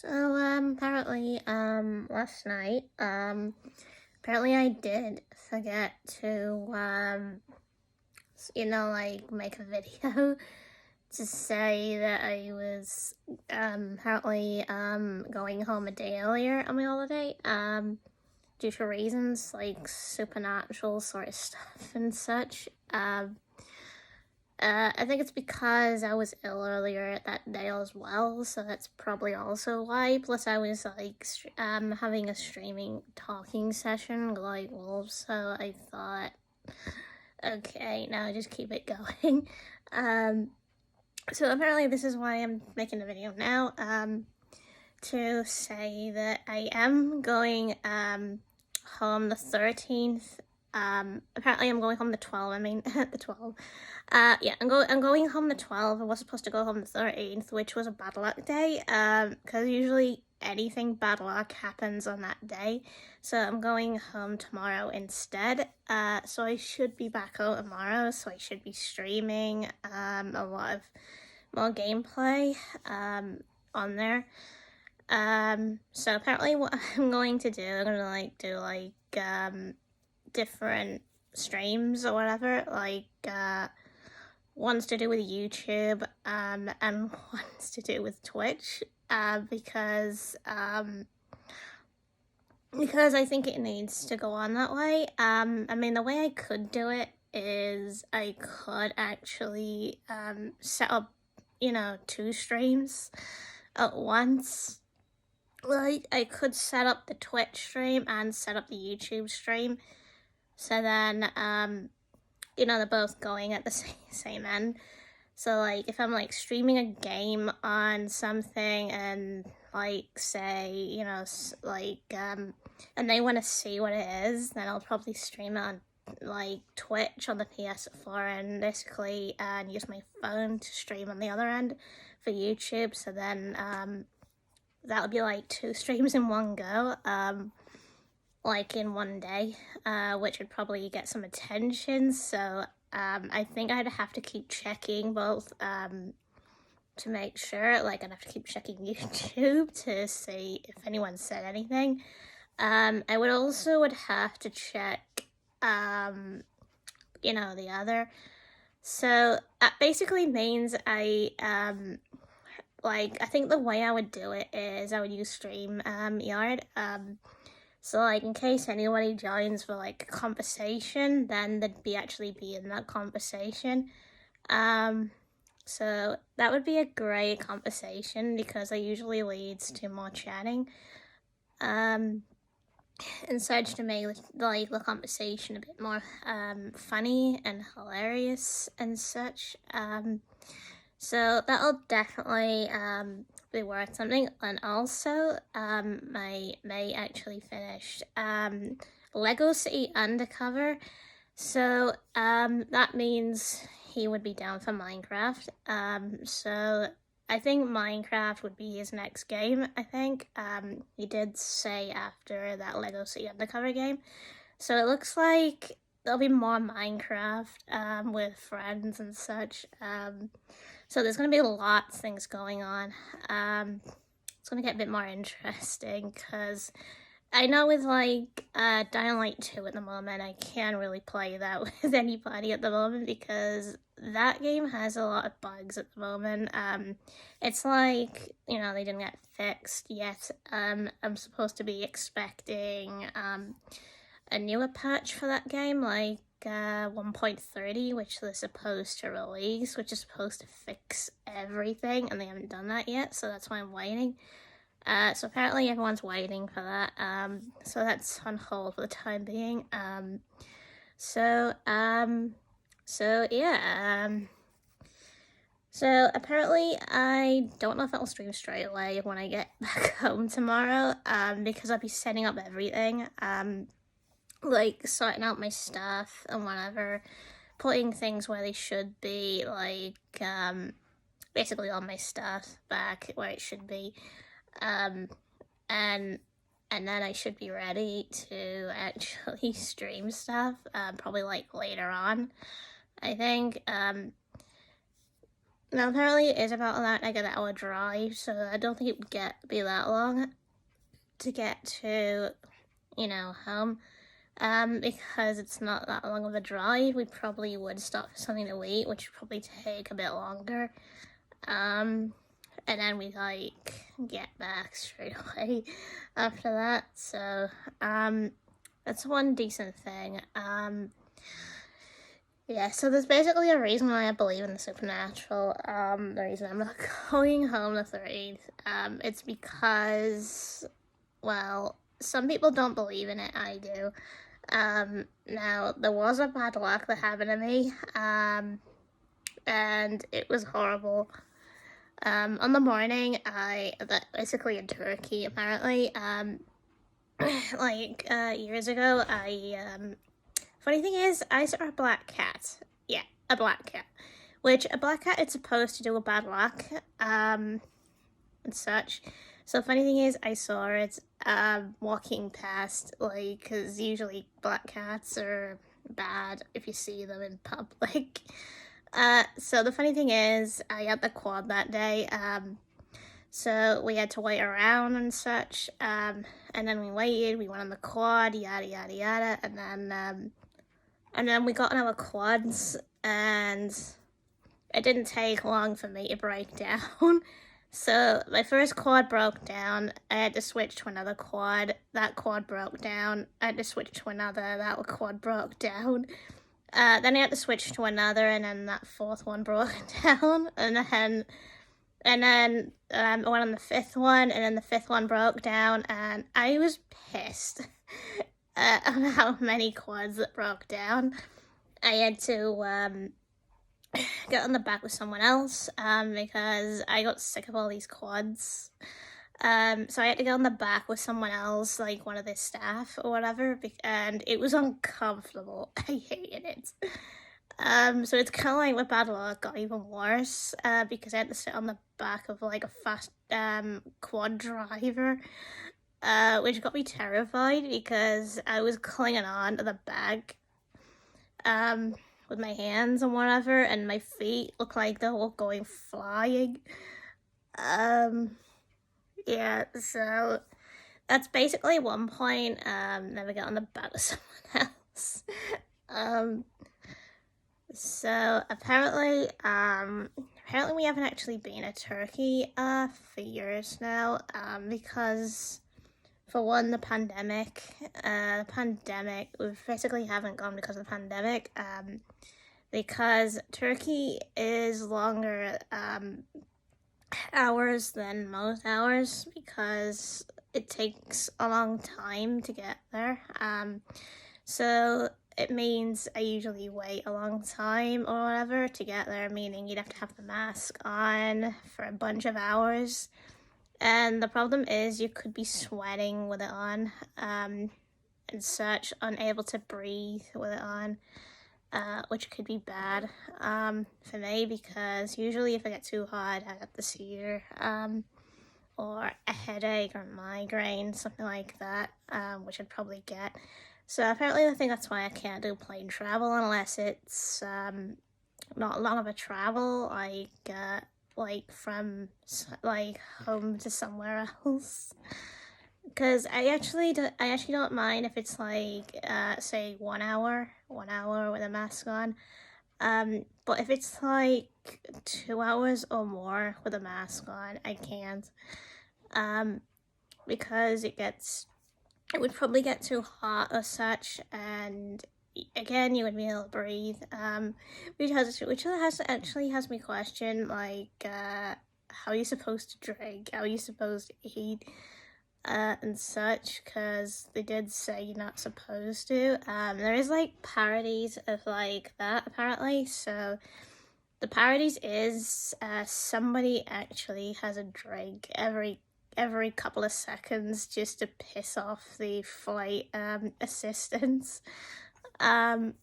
Apparently, last night, apparently I did forget to, like, make a video to say that I was, apparently, going home a day earlier on my holiday, due to reasons, like, supernatural sort of stuff and such. I think it's because I was ill earlier that day as well, so that's probably also why. Plus, I was like, having a streaming talking session, like wolves, so I thought, okay, now just keep it going. Um, so apparently, this is why I'm making the video now. To say that I am going home the 13th. Apparently I'm going home the 12th. I mean the 12th. Yeah, I'm going home the 12th. I was supposed to go home the 13th, which was a bad luck day. Because usually anything bad luck happens on that day. So I'm going home tomorrow instead. So I should be back home tomorrow. So I should be streaming a lot of more gameplay on there. So apparently what I'm going to do, I'm gonna do different streams or whatever, one's to do with YouTube, and one's to do with Twitch, because I think it needs to go on that way. I mean, the way I could do it is I could actually, set up, two streams at once. Like, I could set up the Twitch stream and set up the YouTube stream. So then, they're both going at the same end. So, like, if I'm, like, streaming a game on something and, like, say, and they want to see what it is, then I'll probably stream it on, like, Twitch on the PS4 and basically use my phone to stream on the other end for YouTube. So then, that would be like 2 streams in one go, like in one day, which would probably get some attention. So I think I'd have to keep checking both to make sure. Like, I'd have to keep checking YouTube to see if anyone said anything. I would have to check, the other. So that basically means I think the way I would do it is I would use StreamYard. So, like, in case anybody joins for, like, a conversation, then they'd actually be in that conversation. So that would be a great conversation because it usually leads to more chatting. And such to make, like, the conversation a bit more, funny and hilarious and such. So that'll definitely be worth something. And also, my mate actually finished Lego City Undercover. So that means he would be down for Minecraft. So I think Minecraft would be his next game, I think. He did say after that Lego City Undercover game. So it looks like there'll be more Minecraft with friends and such. So there's going to be lots of things going on. It's going to get a bit more interesting because I know with, like, Dying Light 2 at the moment, I can't really play that with anybody at the moment because that game has a lot of bugs at the moment. It's like, they didn't get fixed yet. I'm supposed to be expecting a newer patch for that game, like 1.30, which they're supposed to release, which is supposed to fix everything, and they haven't done that yet, so that's why I'm waiting. So apparently everyone's waiting for that, so that's on hold for the time being. So apparently I don't know if I'll stream straight away when I get back home tomorrow, because I'll be setting up everything, like sorting out my stuff and whatever, putting things where they should be, like, basically all my stuff back where it should be, and then I should be ready to actually stream stuff, probably like later on, I think. Now, apparently it is about like an hour drive, so I don't think it would be that long to get to, home. Because it's not that long of a drive, we probably would stop for something to eat, which would probably take a bit longer. And then we get back straight away after that. So, that's one decent thing. Yeah, so there's basically a reason why I believe in the supernatural. The reason I'm not going home the 13th, it's because, well, some people don't believe in it, I do. Now, there was a bad luck that happened to me, and it was horrible. On the morning, basically in Turkey, apparently, years ago, funny thing is, I saw a black cat. Yeah, a black cat. Which, a black cat is supposed to do a bad luck, and such. So, funny thing is, I saw it, walking past, because usually black cats are bad if you see them in public. So the funny thing is, I got the quad that day, so we had to wait around and such, and then we waited, we went on the quad, yada yada yada, and then we got on our quads, and it didn't take long for me to break down. So my first quad broke down, I had to switch to another quad, that quad broke down, I had to switch to another, that quad broke down. Then I had to switch to another, and then that fourth one broke down, and then I went on the fifth one, and then the fifth one broke down, and I was pissed on how many quads that broke down. I had to get on the back with someone else because I got sick of all these quads. So I had to get on the back with someone else, like one of their staff or whatever, and it was uncomfortable. I hated it. So it's kind of like with bad luck got even worse because I had to sit on the back of like a fast quad driver, which got me terrified because I was clinging on to the bag with my hands and whatever, and my feet looked like they were going flying. Yeah, so that's basically one point. Never get on the back of someone else. So apparently we haven't actually been to Turkey for years now. Because for one, the pandemic. We basically haven't gone because of the pandemic. Because Turkey is longer hours than most hours because it takes a long time to get there. So it means I usually wait a long time or whatever to get there, meaning you'd have to have the mask on for a bunch of hours. And the problem is you could be sweating with it on, and such, unable to breathe with it on. Which could be bad for me because usually if I get too hot, I get the seizure, or a headache or migraine, something like that, which I'd probably get. So apparently I think that's why I can't do plane travel unless it's not long of a travel, like from like home to somewhere else. Because I actually don't mind if it's like say 1 hour with a mask on, but if it's like 2 hours or more with a mask on, I can't, because it would probably get too hot or such, and again you would be able to breathe, which has me question like how are you supposed to drink, how are you supposed to eat, and such, because they did say you're not supposed to. There is like parodies of like that apparently. So the parodies is somebody actually has a drink every couple of seconds just to piss off the flight assistants. And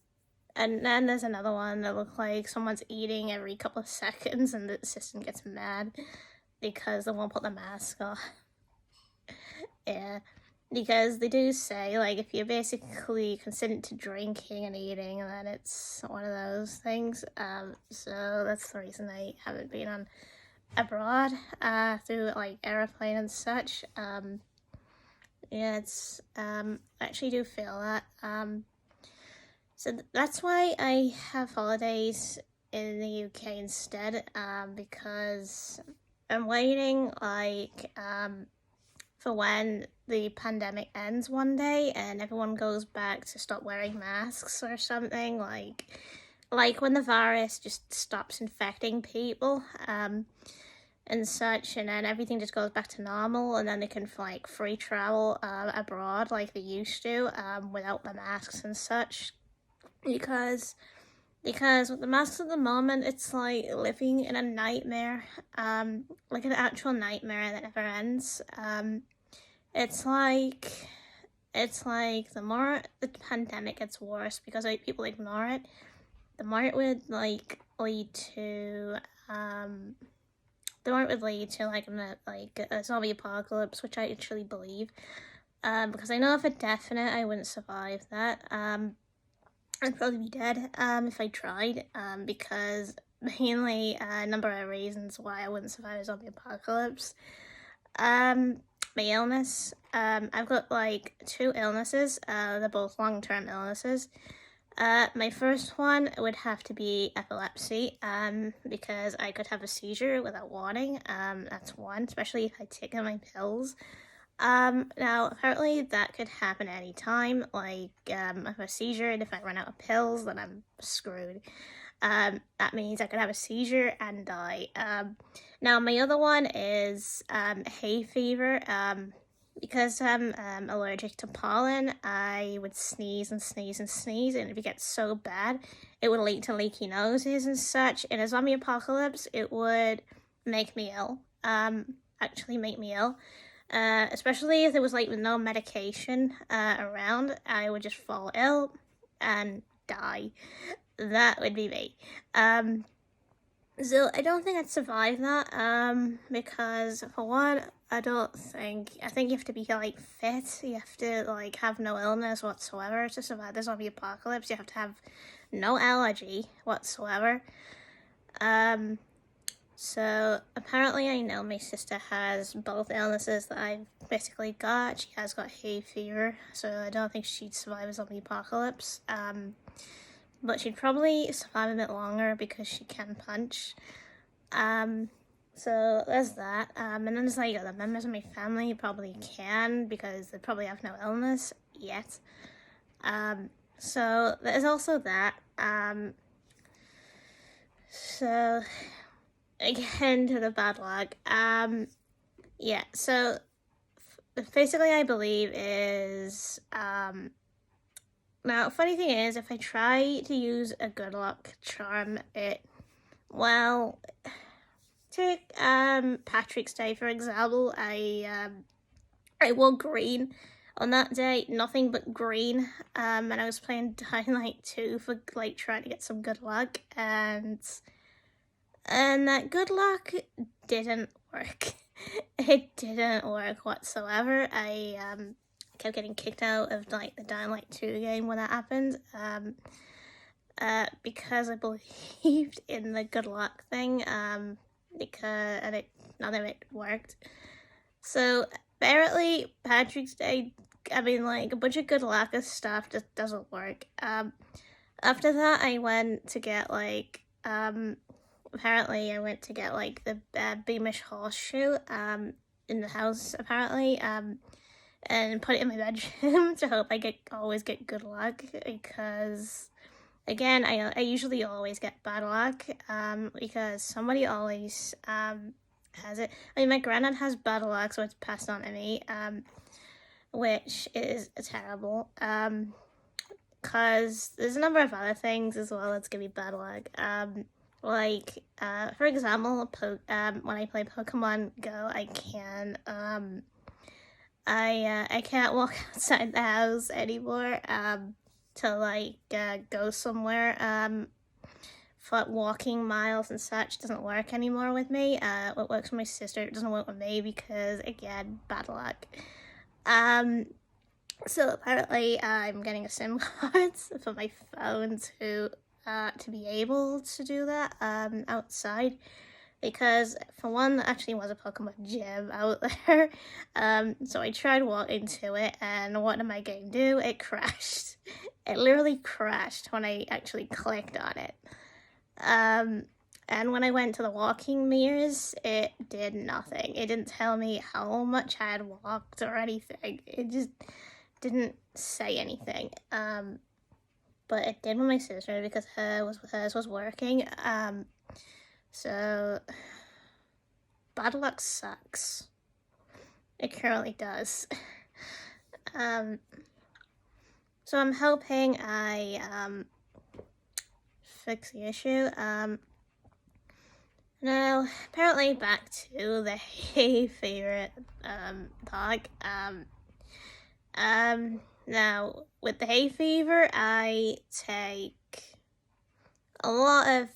then there's another one that looks like someone's eating every couple of seconds and the assistant gets mad because they won't put the mask on. Yeah. because they do say, like, if you're basically consenting to drinking and eating, then it's one of those things. So that's the reason I haven't been on abroad, through, like, airplane and such. Yeah, it's, I actually do feel that. So that's why I have holidays in the UK instead, because I'm waiting, like, for when the pandemic ends one day and everyone goes back to stop wearing masks or something, like when the virus just stops infecting people, and such, and then everything just goes back to normal, and then they can, like, free travel abroad like they used to, without the masks and such, because with the masks at the moment, it's like living in a nightmare, like an actual nightmare that never ends. It's like the more the pandemic gets worse because, like, people ignore it, the more it would, like, lead to like a zombie apocalypse, which I actually believe. Because I know for definite I wouldn't survive that. I'd probably be dead if I tried. Because mainly a number of reasons why I wouldn't survive a zombie apocalypse. My illness. I've got, like, 2 illnesses. They're both long-term illnesses. My first one would have to be epilepsy, because I could have a seizure without warning. That's one, especially if I take my pills. Now, apparently that could happen at any time. Like, I have a seizure, and if I run out of pills, then I'm screwed. That means I could have a seizure and die. Now, my other one is hay fever. Because I'm allergic to pollen, I would sneeze and sneeze and sneeze, and if it gets so bad, it would lead to leaky noses and such. In a zombie apocalypse, it would make me ill. Actually make me ill. Especially if there was, like, no medication around, I would just fall ill and die. That would be me. So I don't think I'd survive that, because for one, I think you have to be, like, fit. You have to, like, have no illness whatsoever to survive the zombie apocalypse. You have to have no allergy whatsoever. So apparently I know my sister has both illnesses that I've basically got. She has got hay fever, so I don't think she'd survive a zombie apocalypse. But she'd probably survive a bit longer because she can punch. So there's that. And then there's, like, other members of my family who probably can because they probably have no illness yet. So there's also that. So again, to the bad luck. Yeah, so basically I believe is, now, funny thing is, if I try to use a good luck charm, take Patrick's Day for example. I wore green on that day, nothing but green. And I was playing Dying Light 2 for, like, trying to get some good luck, and that good luck didn't work. It didn't work whatsoever. I kept getting kicked out of, like, the Dying Light 2 game when that happened, because I believed in the good luck thing, none of it worked. So apparently Patrick's Day, I mean, like, a bunch of good luck stuff just doesn't work. After that I went to get, like, apparently I went to get, like, the Beamish horseshoe in the house, apparently, and put it in my bedroom to hope I always get good luck, because, again, I usually always get bad luck, because somebody always has it. I mean, my granddad has bad luck, so it's passed on to me, which is terrible, because there's a number of other things as well that's give me bad luck. Like, for example, when I play Pokemon Go, I can't walk outside the house anymore, to, like, go somewhere, walking miles and such doesn't work anymore with me. What works with my sister, it doesn't work with me because, again, bad luck. So apparently I'm getting a SIM card for my phone to be able to do that outside, because for one, there actually was a Pokemon gym out there. So I tried walking to it, and what am I going to do? It crashed. It literally crashed when I actually clicked on it. And when I went to the walking mirrors, it did nothing. It didn't tell me how much I had walked or anything. It just didn't say anything. But it did with my sister because hers was working. So bad luck sucks. It currently does. So I'm hoping I fix the issue. Now, apparently back to the hay fever dog. Now, with the hay fever, I take a lot of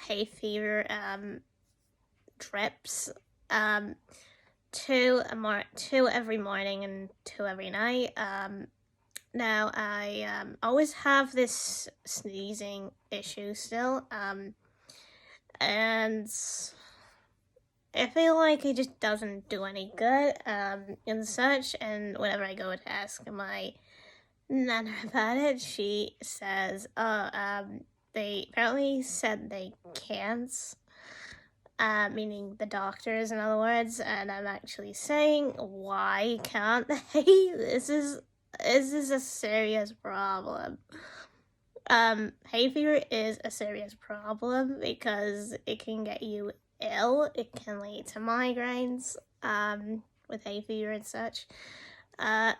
hay fever trips. Two every morning and 2 every night. Now I always have this sneezing issue still. And I feel like it just doesn't do any good, and such, and whenever I go to ask my nana about it, she says, they apparently said they can't, meaning the doctors, in other words, and I'm actually saying, why can't they? This is a serious problem. Hay fever is a serious problem because it can get you ill. It can lead to migraines, with hay fever and such.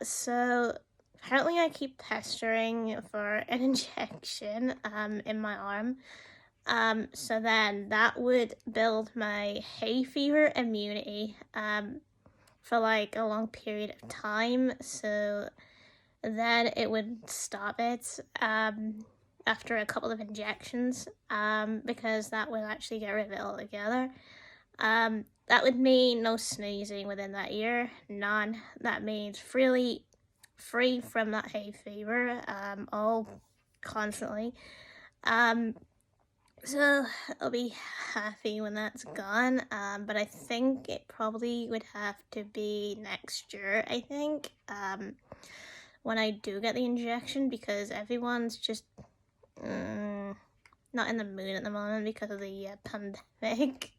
So apparently I keep pestering for an injection, in my arm. So then that would build my hay fever immunity, for like a long period of time. So then it would stop it, after a couple of injections, because that would actually get rid of it altogether. That would mean no sneezing within that year, none. That means free from that hay fever, all constantly. So I'll be happy when that's gone, but I think it probably would have to be next year, I think, when I do get the injection, because everyone's just not in the mood at the moment because of the pandemic.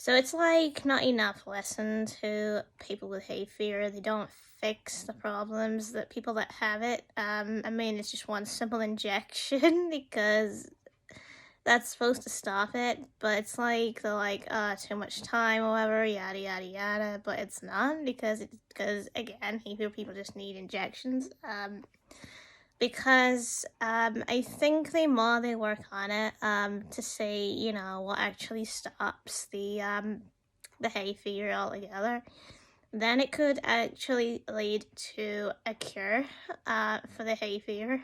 So it's like not enough lesson to people with hay fever. They don't fix the problems that people that have it. I mean, it's just one simple injection because that's supposed to stop it, but it's like they're like, too much time or whatever, yada yada yada, but it's not, because again, hay fever people just need injections. Because I think the more they work on it, to see, you know, what actually stops the hay fever altogether, then it could actually lead to a cure for the hay fever.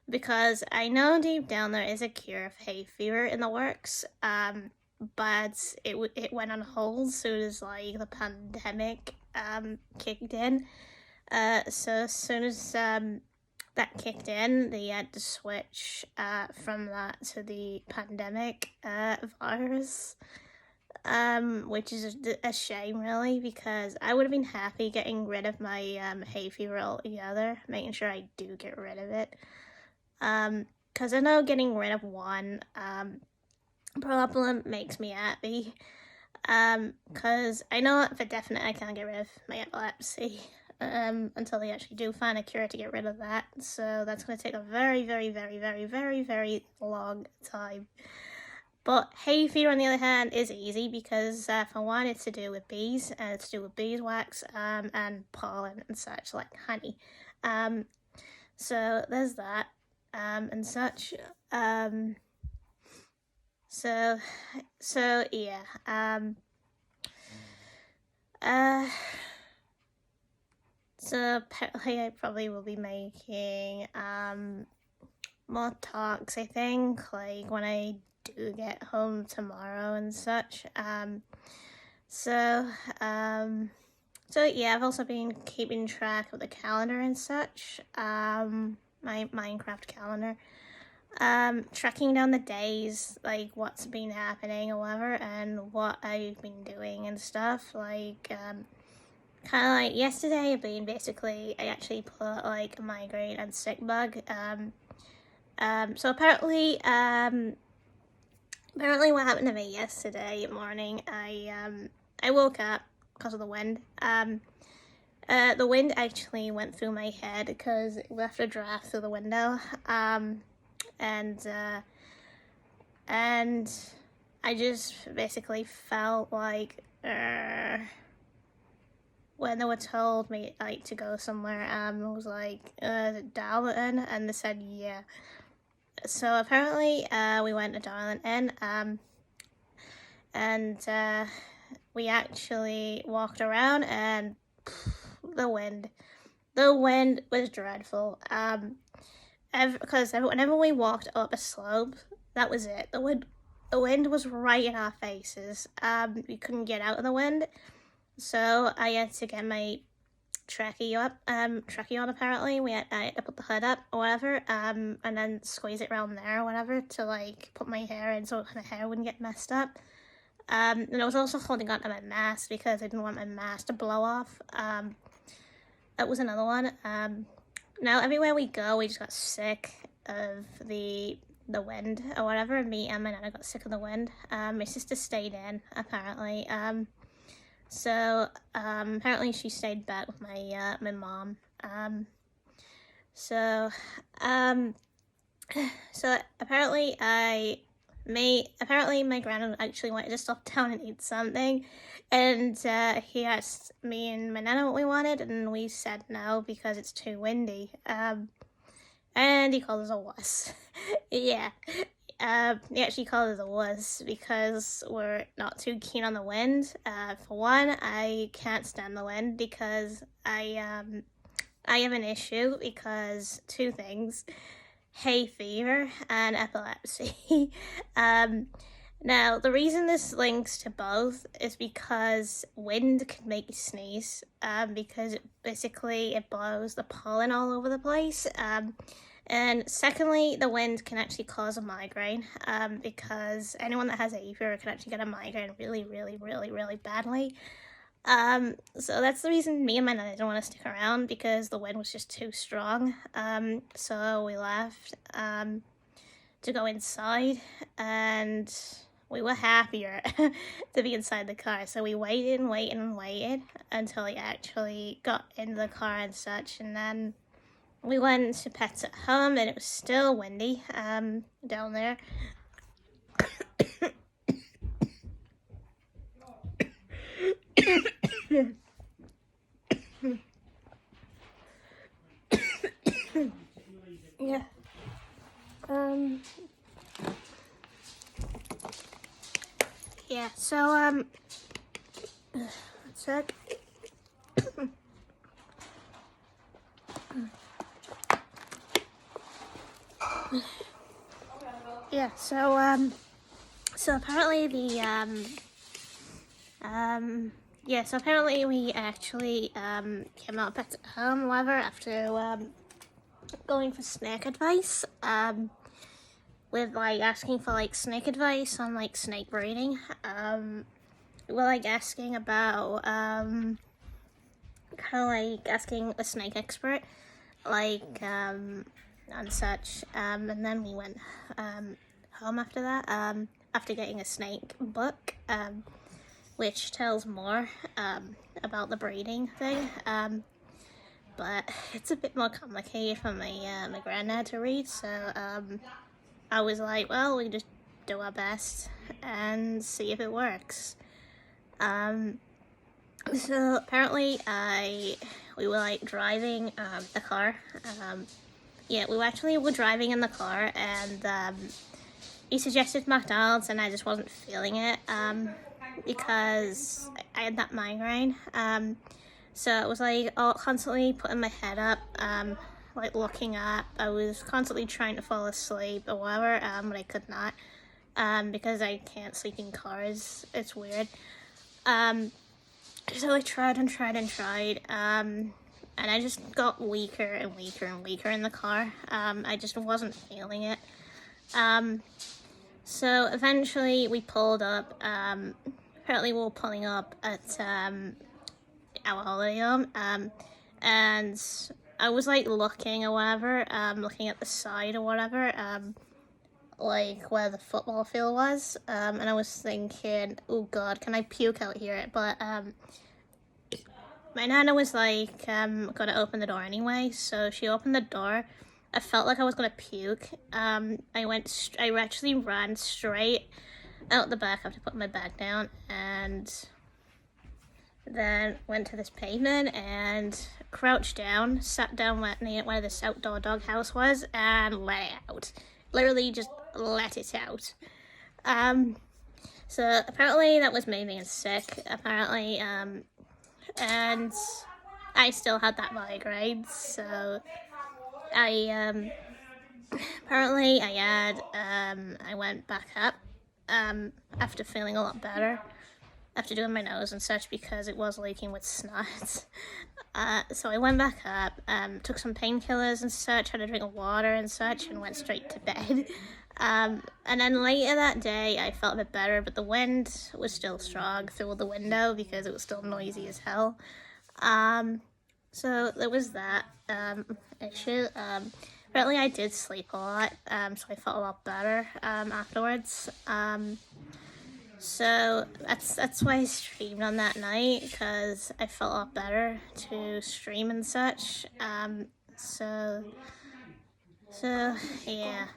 Because I know deep down there is a cure for hay fever in the works, but it went on hold soon as like the pandemic kicked in. So as soon as that kicked in, they had to switch from that to the pandemic virus, which is a shame, really, because I would have been happy getting rid of my hay fever altogether, making sure I do get rid of it. Because I know getting rid of one problem makes me happy. Because I know for definite I can't get rid of my epilepsy. Until they actually do find a cure to get rid of that. So that's going to take a very, very, very, very, very, very long time. But hay fever, on the other hand, is easy because, for one, it's to do with bees, and it's to do with beeswax, and pollen and such, like honey. So there's that, and such. So yeah. So apparently I probably will be making more talks, I think, like when I do get home tomorrow and such. So, so yeah, I've also been keeping track of the calendar and such. My Minecraft calendar. Tracking down the days, like what's been happening or whatever, and what I've been doing and stuff. Like, kind of like yesterday, I actually put like a migraine and sick bug. So apparently, what happened to me yesterday morning, I woke up because of the wind. The wind actually went through my head because it left a draft through the window. And I just basically felt like when they were told me like to go somewhere, I was like, Darlington, and they said yeah. So apparently, we went to Darlington, and we actually walked around, and the wind was dreadful. Because whenever we walked up a slope, that was it. The wind was right in our faces. We couldn't get out of the wind, so I had to get my trachea on. Apparently, I had to put the hood up or whatever, and then squeeze it around there or whatever to like put my hair in so my hair wouldn't get messed up. And I was also holding on to my mask because I didn't want my mask to blow off. That was another one. Now everywhere we go, we just got sick of the wind or whatever. Me and my nana got sick of the wind. My sister stayed in apparently. So apparently she stayed back with my my mom. So apparently my granddad actually wanted to stop down and eat something, and he asked me and my nana what we wanted, and we said no because it's too windy. And he called us a wuss. Yeah. He actually called us a wuss because we're not too keen on the wind. For one, I can't stand the wind because I have an issue because two things: hay fever and epilepsy. Now, the reason this links to both is because wind can make you sneeze, because it blows the pollen all over the place. And secondly, the wind can actually cause a migraine, because anyone that has hay fever can actually get a migraine really, really, really, really badly. So that's the reason me and my nana didn't want to stick around, because the wind was just too strong. So we left, to go inside, and we were happier to be inside the car. So we waited until he actually got into the car and such, and then we went to Pets at Home, and it was still windy, down there. Yeah. Yeah, so, one sec. Yeah, so apparently so apparently we actually, came out back at home, however, after, going for snake advice, with, like, asking for, like, snake advice on, like, snake breeding. We're, like, asking about, kind of, like, asking a snake expert, like, and such, and then we went, home after that, after getting a snake book, which tells more, about the breeding thing, but it's a bit more complicated for my granddad to read, so, I was like, well, we just do our best and see if it works. So apparently we were like driving, the car, we were driving in the car, and, he suggested McDonald's, and I just wasn't feeling it, because I had that migraine, so it was like constantly putting my head up, like looking up. I was constantly trying to fall asleep or whatever, but I could not, because I can't sleep in cars. It's weird. So I tried and tried and tried, and I just got weaker and weaker and weaker in the car. I just wasn't feeling it. So eventually we pulled up. Apparently we were pulling up at our holiday home, and I was like looking or whatever, looking at the side or whatever, like where the football field was, and I was thinking, oh god, can I puke out here? But my nana was like, gonna open the door anyway, so she opened the door. I felt like I was gonna puke. I actually ran straight out the back after putting my bag down, and then went to this pavement and crouched down, sat down near where this outdoor doghouse was, and let it out. Literally just let it out. So apparently that was me being sick, apparently, and I still had that migraine, so I, apparently I went back up, after feeling a lot better, after doing my nose and such, because it was leaking with snot. So I went back up, took some painkillers and such, had a drink of water and such, and went straight to bed. And then later that day, I felt a bit better, but the wind was still strong through the window because it was still noisy as hell. So there was that issue. Apparently I did sleep a lot, so I felt a lot better afterwards. So that's why I streamed on that night, because I felt a lot better to stream and such. So yeah.